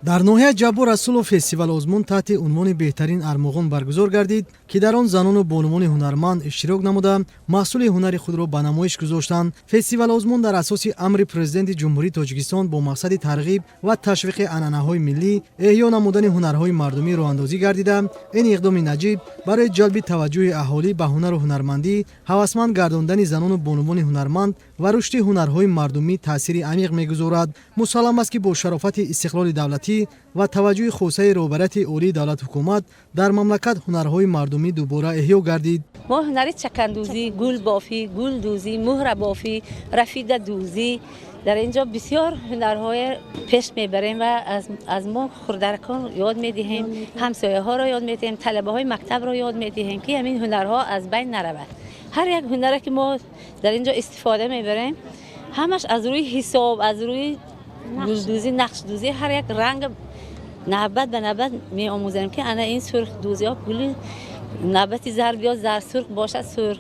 дар ноҳияи ҷаббор расулов фестивал озмун таҳти унвони беҳтарин армоғон баргузор гардид, ки дар он занону бонувони ҳунарманд иштирок намуда маҳсули ҳунари худро ба намоиш гузоштанд. Фестивал озмун дар асоси амри президенти ҷумҳурии Тоҷикистон бо мақсади тарғиб ва ташвиқи анъанаҳои миллӣ, эҳё намудани ҳунарҳои мардумӣ роҳандозӣ гардида, ин иқдоми наҷиб барои ҷалби таваҷҷӯҳи аҳолӣ ба ҳунару ҳунармандӣ, ҳавасманд гардондани занону бонувони ҳунарманд ва рушди ҳунарҳои мардумӣ таъсири амиқ мегузорад. Мусаллам аст, ки бо шарофати истиқлоли давлатӣ ва таваҷҷӯҳи хосаи роҳбарияти олии давлатҳукумат дар мамлакат ҳунарҳои мардумӣ дубора эҳё гардид. мо ҳунари чакандӯзӣ, гулбофӣ, гулдӯзӣ, муҳрабофӣ, рафидадӯзӣ дар инҷо бисёр ҳунарҳое пеш мебарем ва аз мо хурдакон ёд медиҳем, ҳамсояҳоро ёд медиҳем, талабаҳои мактабро ёд медиҳем, ки ҳамин ҳунарҳо аз байн наравад. ҳар як ҳунаре ки мо дар инҷо истифода мебарем, ҳамаш аз рӯи ҳисоб, аз рӯи гулдӯзӣ, нақшдӯзӣ, ҳар як ранг навбат ба навбат меомӯзем, ки ана ин сурхдӯзиҳо гули навбати зар биёд, зарсурх бошад сурх,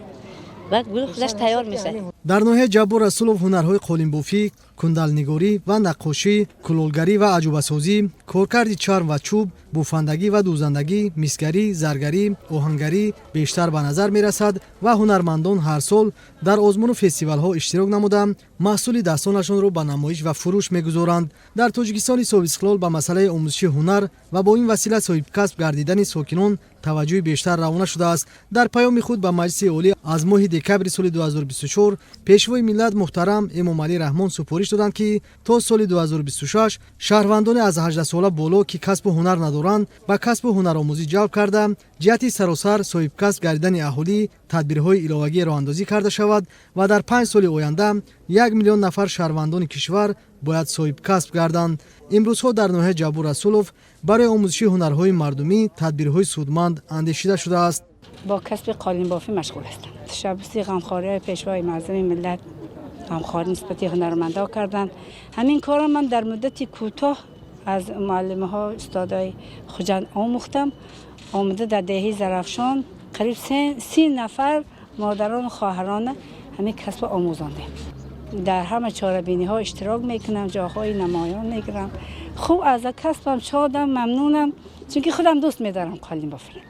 баъд гули худаш тайёр мешавад. дар ноҳияи ҷаббор расулов ҳунарҳои қолинбофӣ, кундалнигорӣ ва наққошӣ, кулолгарӣ ва аҷубасозӣ, коркарди чарм ва чӯб, буфандагӣ ва дӯзандагӣ, мисгарӣ, заргарӣ, оҳангарӣ бештар ба назар мерасад ва ҳунармандон ҳар сол дар озмуну фестивалҳо иштирок намуда маҳсули дастонашонро ба намоиш ва фурӯш мегузоранд. дар Тоҷикистони собиқиқлол ба масъалаи омӯзиши ҳунар ва бо ин васила соҳибкасб гардидани сокинон таваҷҷӯҳи бештар равона шудааст. дар паёми худ ба Маҷлиси олӣ аз моҳи декабри соли 2024 пешвои миллат муҳтарам Эмомалӣ Раҳмон супориш доданд, ки то соли 2026 шаҳрвандони аз 18 сола боло, ки касбу ҳунар надоранд, ба касбу ҳунаромӯзӣ ҷалб карда, ҷиҳати саросар соҳибкасб гардидани аҳолӣ тадбирҳои иловагӣ роҳандозӣ карда шавад ва дар 5 соли оянда 1 миллион нафар шаҳрвандони кишвар бояд соҳибкасб гарданд. имрӯзҳо дар ноҳияи ҷаббор расулов барои омӯзиши ҳунарҳои мардумӣ тадбирҳои судманд андешида шудааст. با کسب قالین‌بافی مشغول هستم. تشبثی غمخواری پیشوای معظم ملت غمخواری نسبت هنرمندا کردند. همین کارا من در مدت کوتاه از معلم‌ها استادای خوجند آموختم. آمده در دهه زرافشان قریب 30 نفر مادران و خواهران همین کسب آموزانده. در همه چاره‌بینی‌ها اشتراک میکنم، جاهای نمایان میگیرم. خوب از کسبم شادم، ممنونم، چون که خودم دوست می‌دارم قالین بافرم.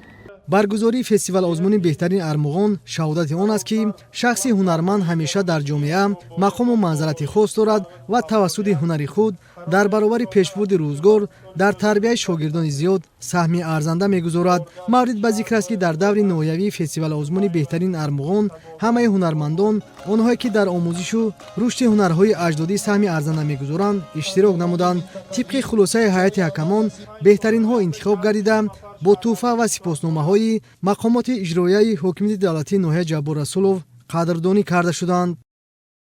баргузории фестивал озмуни беҳтарин армоғон шаҳодати он аст, ки шахси ҳунарманд ҳамеша дар ҷомеа мақому манзарати хос дорад ва тавассути ҳунари худ дар баробари пешбурди рӯзгор дар тарбияи шогирдони зиёд саҳми арзанда мегузорад. маврид ба зикр аст, ки дар даври ноҳиявии фестивал озмуни беҳтарин армоғон ҳамаи ҳунармандон, онҳое ки дар омӯзишу рушди ҳунарҳои аҷдодӣ саҳми арзанда мегузоранд, иштирок намуданд. тибқи хулосаи ҳайати ҳакамон беҳтаринҳо интихоб гардида бо тӯҳфа ва сипосномаҳои мақомоти иҷроияи ҳокимияти давлатии ноҳияи ҷаббор расулов қадрдонӣ карда шуданд.